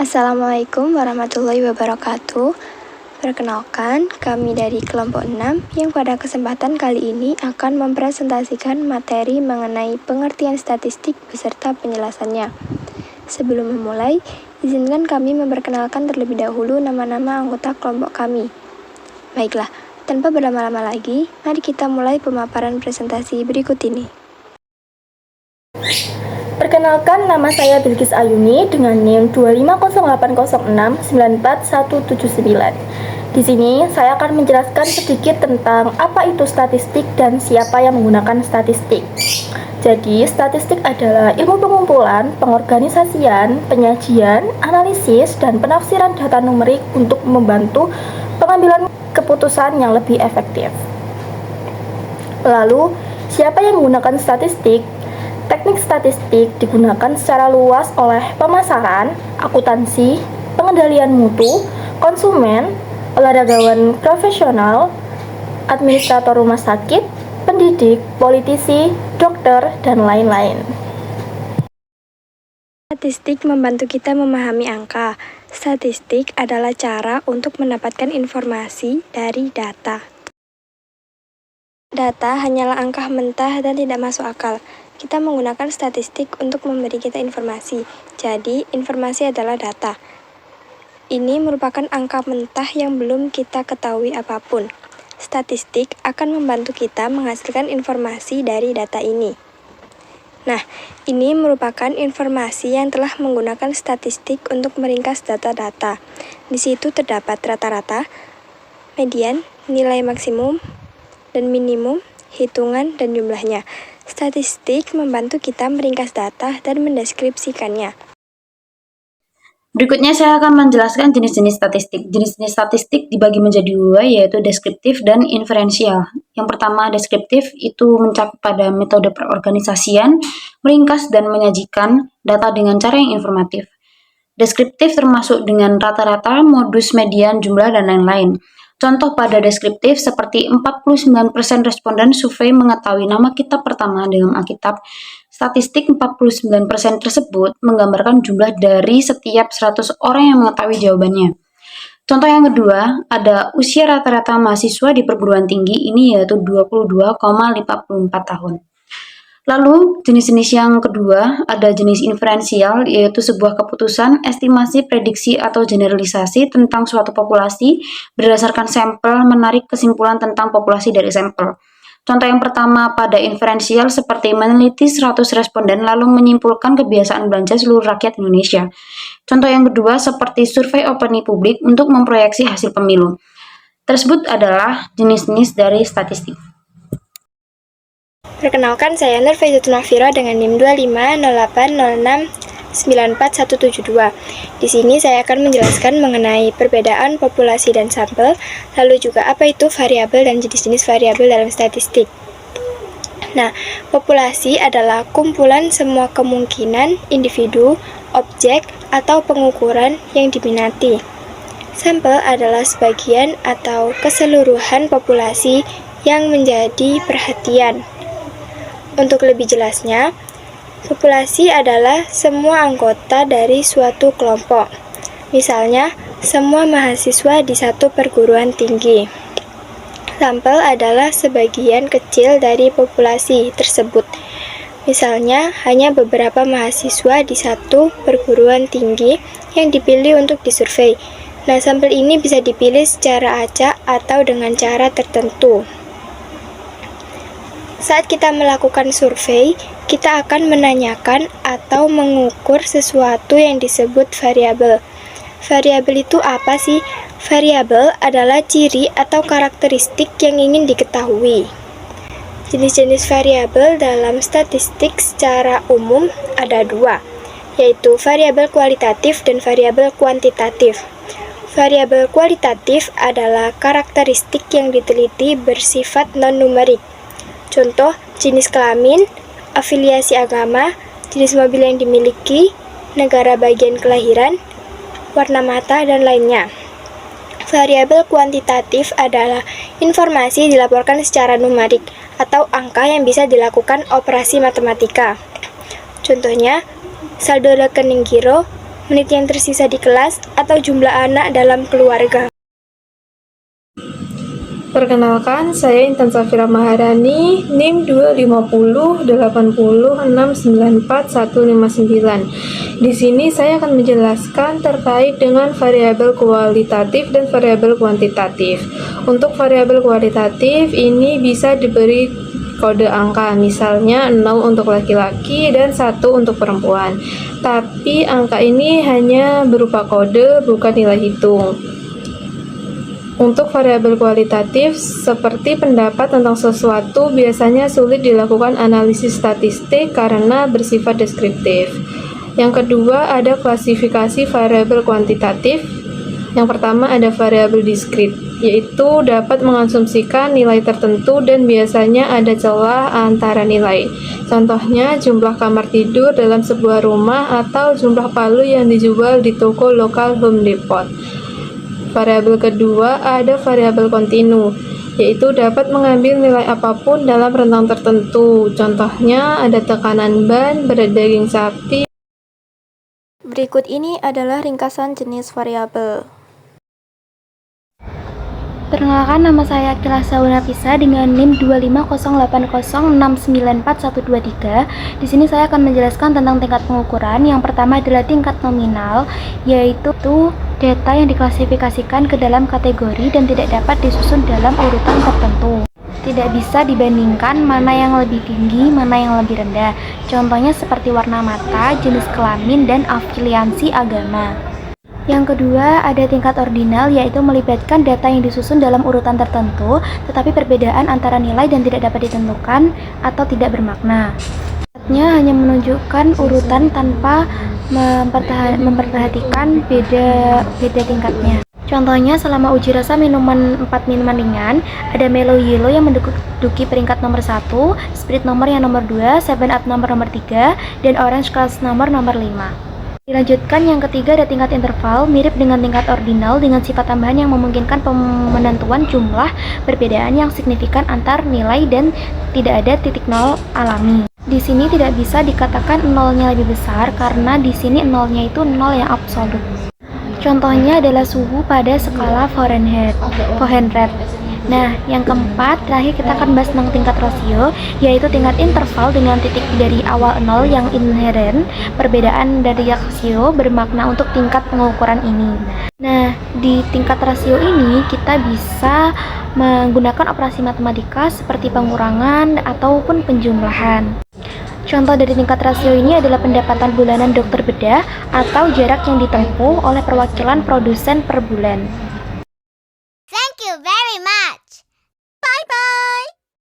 Assalamualaikum warahmatullahi wabarakatuh. Perkenalkan, kami dari kelompok 6 yang pada kesempatan kali ini akan mempresentasikan materi mengenai pengertian statistik beserta penjelasannya. Sebelum memulai, izinkan kami memperkenalkan terlebih dahulu nama-nama anggota kelompok kami. Baiklah, tanpa berlama-lama lagi, mari kita mulai pemaparan presentasi berikut ini. Perkenalkan, nama saya Bilqis Ayuni dengan NIM 25080694179. Di sini saya akan menjelaskan sedikit tentang apa itu statistik dan siapa yang menggunakan statistik. Jadi, statistik adalah ilmu pengumpulan, pengorganisasian, penyajian, analisis, dan penafsiran data numerik untuk membantu pengambilan keputusan yang lebih efektif. Lalu, siapa yang menggunakan statistik? Teknik statistik digunakan secara luas oleh pemasaran, akuntansi, pengendalian mutu, konsumen, olahragawan profesional, administrator rumah sakit, pendidik, politisi, dokter, dan lain-lain. Statistik membantu kita memahami angka. Statistik adalah cara untuk mendapatkan informasi dari data. Data hanyalah angka mentah dan tidak masuk akal. Kita menggunakan statistik untuk memberi kita informasi. Jadi, informasi adalah data. Ini merupakan angka mentah yang belum kita ketahui apapun. Statistik akan membantu kita menghasilkan informasi dari data ini. Nah, ini merupakan informasi yang telah menggunakan statistik untuk meringkas data-data. Di situ terdapat rata-rata, median, nilai maksimum, dan minimum, hitungan, dan jumlahnya. Statistik membantu kita meringkas data dan mendeskripsikannya. Berikutnya saya akan menjelaskan jenis-jenis statistik. Jenis-jenis statistik dibagi menjadi dua, yaitu deskriptif dan inferensial. Yang pertama, deskriptif itu mencakup pada metode perorganisasian, meringkas dan menyajikan data dengan cara yang informatif. Deskriptif termasuk dengan rata-rata, modus, median, jumlah, dan lain-lain. Contoh pada deskriptif seperti 49% responden survei mengetahui nama kitab pertama dengan Alkitab. Statistik 49% tersebut menggambarkan jumlah dari setiap 100 orang yang mengetahui jawabannya. Contoh yang kedua, ada usia rata-rata mahasiswa di perguruan tinggi ini yaitu 22,54 tahun. Lalu, jenis-jenis yang kedua, ada jenis inferensial, yaitu sebuah keputusan, estimasi, prediksi, atau generalisasi tentang suatu populasi berdasarkan sampel menarik kesimpulan tentang populasi dari sampel. Contoh yang pertama pada inferensial seperti meneliti 100 responden lalu menyimpulkan kebiasaan belanja seluruh rakyat Indonesia. Contoh yang kedua seperti survei opini publik untuk memproyeksi hasil pemilu. Tersebut adalah jenis-jenis dari statistik. Perkenalkan, saya Nur Faizatul Nafira dengan NIM 25080694172. Di sini saya akan menjelaskan mengenai perbedaan populasi dan sampel, lalu juga apa itu variabel dan jenis-jenis variabel dalam statistik. Nah, populasi adalah kumpulan semua kemungkinan individu, objek, atau pengukuran yang diminati. Sampel adalah sebagian atau keseluruhan populasi yang menjadi perhatian. Untuk lebih jelasnya, populasi adalah semua anggota dari suatu kelompok. Misalnya, semua mahasiswa di satu perguruan tinggi. Sampel adalah sebagian kecil dari populasi tersebut. Misalnya, hanya beberapa mahasiswa di satu perguruan tinggi yang dipilih untuk disurvei. Nah, sampel ini bisa dipilih secara acak atau dengan cara tertentu. Saat kita melakukan survei, kita akan menanyakan atau mengukur sesuatu yang disebut variabel. Variabel itu apa sih? Variabel adalah ciri atau karakteristik yang ingin diketahui. Jenis-jenis variabel dalam statistik secara umum ada dua, yaitu variabel kualitatif dan variabel kuantitatif. Variabel kualitatif adalah karakteristik yang diteliti bersifat non-numerik. Contoh, jenis kelamin, afiliasi agama, jenis mobil yang dimiliki, negara bagian kelahiran, warna mata, dan lainnya. Variabel kuantitatif adalah informasi dilaporkan secara numerik atau angka yang bisa dilakukan operasi matematika. Contohnya, saldo rekening giro, menit yang tersisa di kelas, atau jumlah anak dalam keluarga. Perkenalkan, saya Intan Safira Maharani, NIM 250 80694 159. Di sini saya akan menjelaskan terkait dengan variabel kualitatif dan variabel kuantitatif. Untuk variabel kualitatif ini bisa diberi kode angka, misalnya 0 untuk laki-laki dan 1 untuk perempuan. Tapi angka ini hanya berupa kode, bukan nilai hitung. Untuk variabel kualitatif, seperti pendapat tentang sesuatu biasanya sulit dilakukan analisis statistik karena bersifat deskriptif. Yang kedua, ada klasifikasi variabel kuantitatif. Yang pertama ada variabel diskrit, yaitu dapat mengasumsikan nilai tertentu dan biasanya ada celah antara nilai. Contohnya jumlah kamar tidur dalam sebuah rumah atau jumlah palu yang dijual di toko lokal Home Depot. Variabel kedua ada variabel kontinu, yaitu dapat mengambil nilai apapun dalam rentang tertentu. Contohnya ada tekanan ban, berat daging sapi. Berikut ini adalah ringkasan jenis variabel. Perkenalkan, nama saya Akila Saunapisa dengan NIM 25080694123. Di sini saya akan menjelaskan tentang tingkat pengukuran. Yang pertama adalah tingkat nominal, yaitu data yang diklasifikasikan ke dalam kategori dan tidak dapat disusun dalam urutan tertentu. Tidak bisa dibandingkan mana yang lebih tinggi, mana yang lebih rendah. Contohnya seperti warna mata, jenis kelamin, dan afiliasi agama. Yang kedua, ada tingkat ordinal, yaitu melibatkan data yang disusun dalam urutan tertentu, tetapi perbedaan antara nilai dan tidak dapat ditentukan atau tidak bermakna. Artinya hanya menunjukkan urutan tanpa memperhatikan beda tingkatnya. Contohnya, selama uji rasa 4 minuman ringan, ada Melo Yellow yang menduduki peringkat nomor 1, Sprite nomor yang nomor 2, 7up nomor 3, dan Orange Crush nomor 5. Dilanjutkan, yang ketiga ada tingkat interval, mirip dengan tingkat ordinal dengan sifat tambahan yang memungkinkan penentuan jumlah perbedaan yang signifikan antar nilai dan tidak ada titik nol alami. Di sini tidak bisa dikatakan nolnya lebih besar karena di sini nolnya itu nol yang absolut. Contohnya adalah suhu pada skala Fahrenheit. Nah, yang keempat, terakhir kita akan bahas tentang tingkat rasio, yaitu tingkat interval dengan titik dari awal 0 yang inheren. Perbedaan dari rasio bermakna untuk tingkat pengukuran ini. Nah, di tingkat rasio ini kita bisa menggunakan operasi matematika seperti pengurangan ataupun penjumlahan. Contoh dari tingkat rasio ini adalah pendapatan bulanan dokter bedah atau jarak yang ditempuh oleh perwakilan produsen per bulan. Thank you very much.